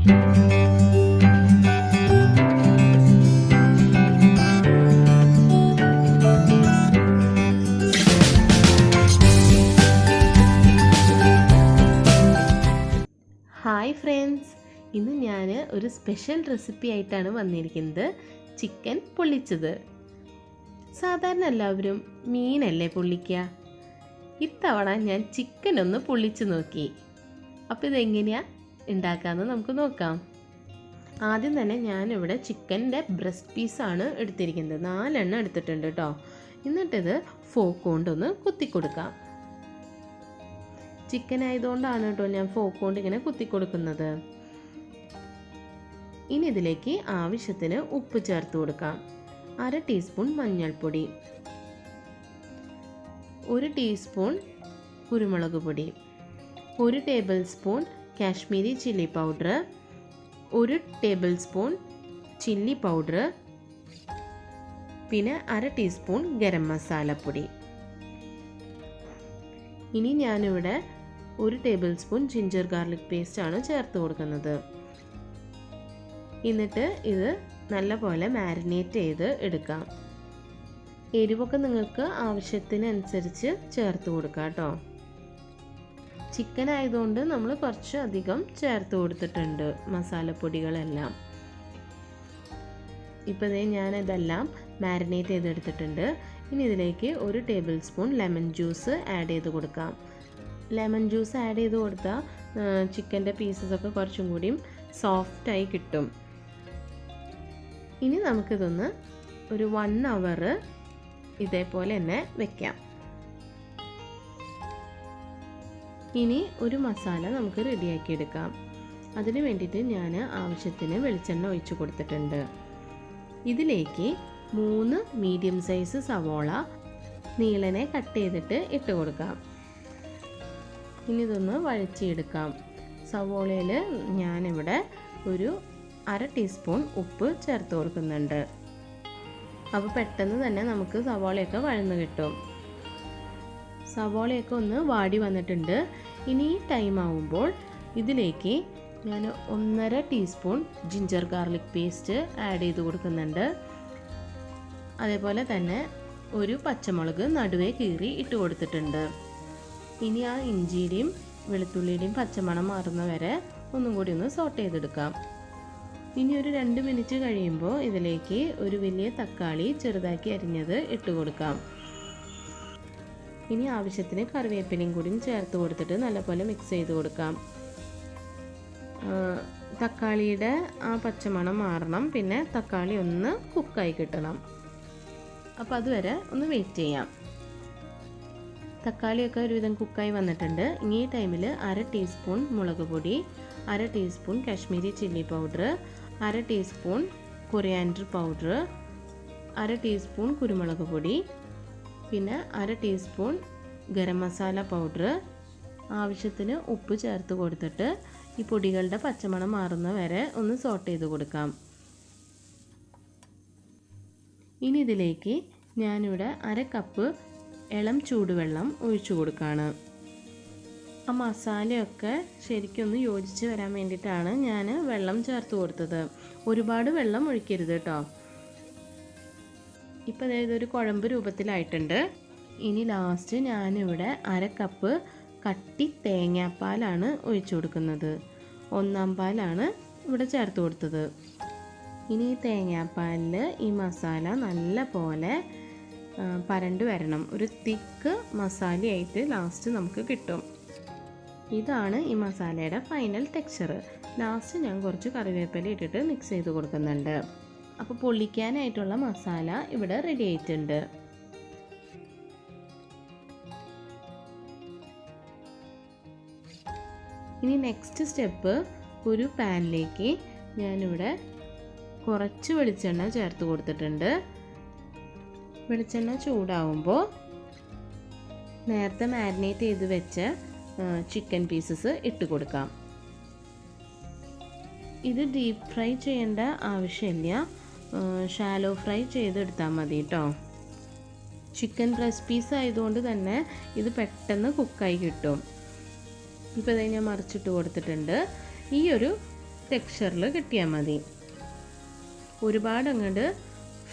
Hi friends, ഇന്ന് ഞാൻ ഒരു സ്പെഷ്യൽ റെസിപ്പി ആയിട്ടാണ് വന്നിരിക്കുന്നത്. ചിക്കൻ പൊള്ളിച്ചത്. സാധാരണ എല്ലാവരും മീനല്ലേ പൊള്ളിക്കുക. ഇത്തവണ ഞാൻ ചിക്കൻ ഒന്ന് പൊള്ളിച്ച് നോക്കി. അപ്പോൾ ഇതെങ്ങനെയാണ് ഉണ്ടാക്കാമെന്ന് നമുക്ക് നോക്കാം. ആദ്യം തന്നെ ഞാനിവിടെ ചിക്കൻ്റെ ബ്രസ്റ്റ് പീസാണ് എടുത്തിരിക്കുന്നത്. 4 എണ്ണം എടുത്തിട്ടുണ്ട് കേട്ടോ. എന്നിട്ടിത് ഫോർക്ക് കൊണ്ടൊന്ന് കുത്തി കൊടുക്കാം. ചിക്കൻ ആയതുകൊണ്ടാണ് കേട്ടോ ഞാൻ ഫോർക്ക് കൊണ്ട് ഇങ്ങനെ കുത്തി കൊടുക്കുന്നത്. ഇനി ഇതിലേക്ക് ആവശ്യത്തിന് ഉപ്പ് ചേർത്ത് കൊടുക്കാം. 1/2 ടീസ്പൂൺ മഞ്ഞൾപ്പൊടി, 1 ടീസ്പൂൺ കുരുമുളക് പൊടി, 1 table spoon Kashmiri chilli powder, 1 table spoon chilli powder, പിന്നെ 1/2 ടീസ്പൂൺ ഗരം മസാലപ്പൊടി. ഇനി ഞാനിവിടെ 1 table spoon ginger garlic paste ആണ് ചേർത്ത് കൊടുക്കുന്നത്. എന്നിട്ട് ഇത് നല്ലപോലെ മാരിനേറ്റ് ചെയ്ത് എടുക്കാം. എരിവൊക്കെ നിങ്ങൾക്ക് ആവശ്യത്തിനനുസരിച്ച് ചേർത്ത് കൊടുക്കാം കേട്ടോ. ചിക്കൻ ആയതുകൊണ്ട് നമ്മൾ കുറച്ച് അധികം ചേർത്ത് കൊടുത്തിട്ടുണ്ട് മസാലപ്പൊടികളെല്ലാം. ഇപ്പോൾ ഞാനിതെല്ലാം മാരിനേറ്റ് ചെയ്തെടുത്തിട്ടുണ്ട്. ഇനി ഇതിലേക്ക് 1 table spoon lemon juice add ചെയ്ത് കൊടുക്കാം. ലെമൺ ജ്യൂസ് ആഡ് ചെയ്ത് കൊടുത്താൽ ചിക്കൻ്റെ പീസസൊക്കെ കുറച്ചും കൂടിയും സോഫ്റ്റായി കിട്ടും. ഇനി നമുക്കിതൊന്ന് ഒരു 1 അവർ ഇതേപോലെ തന്നെ വെക്കാം. ഇനി ഒരു മസാല നമുക്ക് റെഡിയാക്കി എടുക്കാം. അതിന് വേണ്ടിയിട്ട് ഞാൻ ആവശ്യത്തിന് വെളിച്ചെണ്ണ ഒഴിച്ച് കൊടുത്തിട്ടുണ്ട്. ഇതിലേക്ക് 3 മീഡിയം സൈസ് സവോള നീളനെ കട്ട് ചെയ്തിട്ട് ഇട്ട് കൊടുക്കാം. ഇനി ഇതൊന്ന് വഴറ്റിയെടുക്കാം. സവോളയിൽ ഞാനിവിടെ ഒരു 1/2 ടീസ്പൂൺ ഉപ്പ് ചേർത്ത് കൊടുക്കുന്നുണ്ട്. അപ്പോൾ പെട്ടെന്ന് തന്നെ നമുക്ക് സവോളയൊക്കെ വഴന്ന് കിട്ടും. സവോളയൊക്കെ ഒന്ന് വാടി വന്നിട്ടുണ്ട്. ഇനി ഈ ടൈം ആവുമ്പോൾ ഇതിലേക്ക് ഞാൻ 1.5 teaspoon ginger garlic paste add ചെയ്ത് കൊടുക്കുന്നുണ്ട്. അതേപോലെ തന്നെ ഒരു പച്ചമുളക് നടുവേ കീറി ഇട്ട് കൊടുത്തിട്ടുണ്ട്. ഇനി ആ ഇഞ്ചിയുടെയും വെളുത്തുള്ളിയുടെയും പച്ചമണം മാറുന്ന വരെ ഒന്നും കൂടി ഒന്ന് സോട്ട് ചെയ്തെടുക്കാം. ഇനി ഒരു 2 മിനിറ്റ് കഴിയുമ്പോൾ ഇതിലേക്ക് ഒരു വലിയ തക്കാളി ചെറുതാക്കി അരിഞ്ഞത് ഇട്ട് കൊടുക്കാം. ഇനി ആവശ്യത്തിന് കറിവേപ്പിലയും കൂടി ചേർത്ത് കൊടുത്തിട്ട് നല്ലപോലെ മിക്സ് ചെയ്ത് കൊടുക്കാം. തക്കാളിയുടെ ആ പച്ചമണം മാറണം. പിന്നെ തക്കാളി ഒന്ന് കുക്കായി കിട്ടണം. അപ്പോൾ അതുവരെ ഒന്ന് വെയിറ്റ് ചെയ്യാം. തക്കാളിയൊക്കെ ഒരുവിധം കുക്കായി വന്നിട്ടുണ്ട്. ഇനി ഈ ടൈമിൽ 1/2 ടീസ്പൂൺ മുളക് പൊടി, 1/2 teaspoon Kashmiri chilli powder, 1/2 teaspoon coriander powder, 1/2 teaspoon കുരുമുളക് പൊടി, പിന്നെ 1/2 ടീസ്പൂൺ ഗരം മസാല പൗഡർ, ആവശ്യത്തിന് ഉപ്പ് ചേർത്ത് കൊടുത്തിട്ട് ഈ പൊടികളുടെ പച്ചമണം മാറുന്ന വരെ ഒന്ന് സോട്ട് ചെയ്ത് കൊടുക്കാം. ഇനി ഇതിലേക്ക് ഞാനിവിടെ 1/2 കപ്പ് ഇളം ചൂടുവെള്ളം ഒഴിച്ചു കൊടുക്കുകയാണ്. ആ മസാലയൊക്കെ ശരിക്കും ഒന്ന് യോജിച്ച് വരാൻ വേണ്ടിയിട്ടാണ് ഞാൻ വെള്ളം ചേർത്ത് കൊടുത്തത്. ഒരുപാട് വെള്ളം ഒഴിക്കരുത് കേട്ടോ. ഇപ്പോൾ അതായത് ഒരു കുഴമ്പ് രൂപത്തിലായിട്ടുണ്ട്. ഇനി ലാസ്റ്റ് ഞാനിവിടെ 1/2 കപ്പ് കട്ടി തേങ്ങാപ്പാലാണ് ഒഴിച്ചു കൊടുക്കുന്നത്. 1/4 പാലാണ് ഇവിടെ ചേർത്ത് കൊടുത്തത്. ഇനി ഈ തേങ്ങാപ്പാലിൽ ഈ മസാല നല്ല പോലെ പരണ്ട് വരണം. ഒരു തിക്ക് മസാലയായിട്ട് ലാസ്റ്റ് നമുക്ക് കിട്ടും. ഇതാണ് ഈ മസാലയുടെ ഫൈനൽ ടെക്സ്ചർ. ലാസ്റ്റ് ഞാൻ കുറച്ച് കറിവേപ്പില ഇട്ടിട്ട് മിക്സ് ചെയ്ത് കൊടുക്കുന്നുണ്ട്. അപ്പോൾ പൊള്ളിക്കാനായിട്ടുള്ള മസാല ഇവിടെ റെഡി ആയിട്ടുണ്ട്. ഇനി നെക്സ്റ്റ് സ്റ്റെപ്പ്, ഒരു പാനിലേക്ക് ഞാനിവിടെ കുറച്ച് വെളിച്ചെണ്ണ ചേർത്ത് കൊടുത്തിട്ടുണ്ട്. വെളിച്ചെണ്ണ ചൂടാവുമ്പോൾ നേരത്തെ മാരിനേറ്റ് ചെയ്ത് വെച്ച ചിക്കൻ പീസസ് ഇട്ട് കൊടുക്കാം. ഇത് ഡീപ്പ് ഫ്രൈ ചെയ്യേണ്ട ആവശ്യമില്ല, ഷാലോ ഫ്രൈ ചെയ്തെടുത്താൽ മതി കേട്ടോ. ചിക്കൻ ബ്രസ്റ്റ് പീസ് ആയതുകൊണ്ട് തന്നെ ഇത് പെട്ടെന്ന് കുക്കായി കിട്ടും. ഇപ്പോൾ ഇത് ഞാൻ മറിച്ചിട്ട് കൊടുത്തിട്ടുണ്ട്. ഈ ഒരു ടെക്സ്ചറിൽ കിട്ടിയാൽ മതി. ഒരുപാട് അങ്ങോട്ട്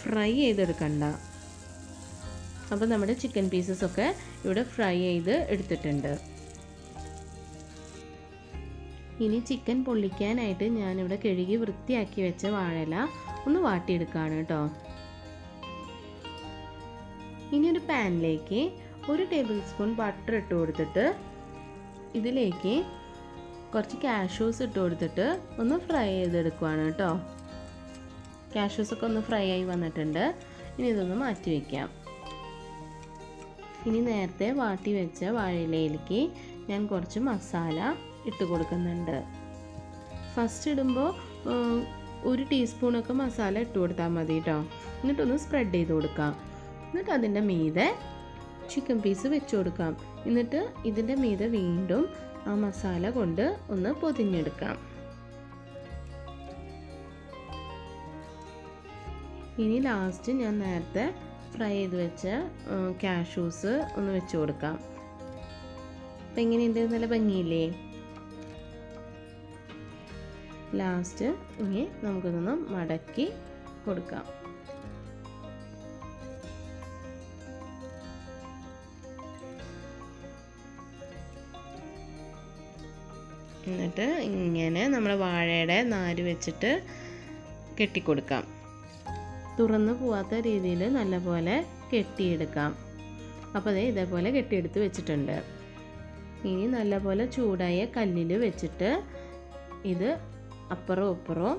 ഫ്രൈ ചെയ്തെടുക്കണ്ട. അപ്പോൾ നമ്മുടെ ചിക്കൻ പീസസൊക്കെ ഇവിടെ ഫ്രൈ ചെയ്ത് എടുത്തിട്ടുണ്ട്. ഇനി ചിക്കൻ പൊള്ളിക്കാനായിട്ട് ഞാനിവിടെ കഴുകി വൃത്തിയാക്കി വെച്ച വാഴയില ഒന്ന് വാട്ടിയെടുക്കുകയാണ് കേട്ടോ. ഇനി ഒരു പാനിലേക്ക് 1 ടേബിൾ സ്പൂൺ ബട്ടർ ഇട്ട് കൊടുത്തിട്ട് ഇതിലേക്ക് കുറച്ച് കാഷ്യൂസ് ഇട്ട് കൊടുത്തിട്ട് ഒന്ന് ഫ്രൈ ചെയ്തെടുക്കുകയാണ് കേട്ടോ. കാഷ്യൂസൊക്കെ ഒന്ന് ഫ്രൈ ആയി വന്നിട്ടുണ്ട്. ഇനി ഇതൊന്ന് മാറ്റി വയ്ക്കാം. ഇനി നേരത്തെ വാട്ടി വെച്ച വാഴയിലയിലേക്ക് ഞാൻ കുറച്ച് മസാല ഇട്ട് കൊടുക്കുന്നുണ്ട്. ഫസ്റ്റ് ഇടുമ്പോൾ 1 ടീസ്പൂണൊക്കെ മസാല ഇട്ട് കൊടുത്താൽ മതി കേട്ടോ. എന്നിട്ടൊന്ന് സ്പ്രെഡ് ചെയ്ത് കൊടുക്കാം. എന്നിട്ട് അതിൻ്റെ മീതെ ചിക്കൻ പീസ് വെച്ച് കൊടുക്കാം. എന്നിട്ട് ഇതിൻ്റെ മീതെ വീണ്ടും ആ മസാല കൊണ്ട് ഒന്ന് പൊതിഞ്ഞെടുക്കാം. ഇനി ലാസ്റ്റ് ഞാൻ നേരത്തെ ഫ്രൈ ചെയ്ത് വെച്ച കാഷ്യൂസ് ഒന്ന് വെച്ച് കൊടുക്കാം. അപ്പം എങ്ങനെയുണ്ട്? നല്ല ഭംഗിയില്ലേ? ലാസ്റ്റ് ഇനി നമുക്കിതൊന്ന് മടക്കി കൊടുക്കാം. എന്നിട്ട് ഇങ്ങനെ നമ്മൾ വാഴയുടെ നാര് വെച്ചിട്ട് കെട്ടിക്കൊടുക്കാം. തുറന്നു പോവാത്ത രീതിയിൽ നല്ലപോലെ കെട്ടിയെടുക്കാം. അപ്പോൾ അതേ ഇതേപോലെ കെട്ടിയെടുത്ത് വെച്ചിട്ടുണ്ട്. ഇനി നല്ലപോലെ ചൂടായ കല്ലിൽ വെച്ചിട്ട് ഇത് അപ്പുറവും ഇപ്പുറവും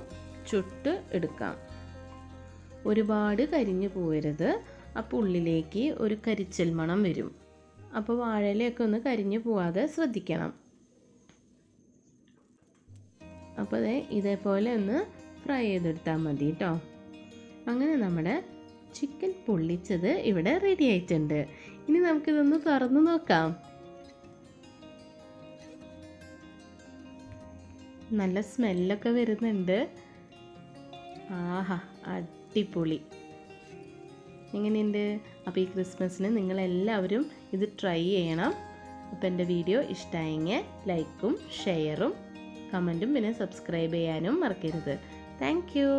ചുട്ട് എടുക്കാം. ഒരുപാട് കരിഞ്ഞു പോകരുത്. അപ്പോൾ ഉള്ളിലേക്ക് ഒരു കരിച്ചൽ മണം വരും. അപ്പോൾ വാഴയിലയൊക്കെ ഒന്ന് കരിഞ്ഞു പോവാതെ ശ്രദ്ധിക്കണം. അപ്പോൾ അതേ ഇതേപോലെ ഒന്ന് ഫ്രൈ ചെയ്തെടുത്താൽ മതി കേട്ടോ. അങ്ങനെ നമ്മുടെ ചിക്കൻ പൊള്ളിച്ചത് ഇവിടെ റെഡി ആയിട്ടുണ്ട്. ഇനി നമുക്കിതൊന്ന് തുറന്ന് നോക്കാം. നല്ല സ്മെല്ലൊക്കെ വരുന്നുണ്ട്. ആഹാ, അടിപൊളി. എങ്ങനെയുണ്ട്? അപ്പോൾ ഈ ക്രിസ്മസിന് നിങ്ങളെല്ലാവരും ഇത് ട്രൈ ചെയ്യണം. അപ്പോൾ എൻ്റെ വീഡിയോ ഇഷ്ടമായെങ്കിൽ ലൈക്കും ഷെയറും കമൻറ്റും പിന്നെ സബ്സ്ക്രൈബ് ചെയ്യാനും മറക്കരുത്. Thank you.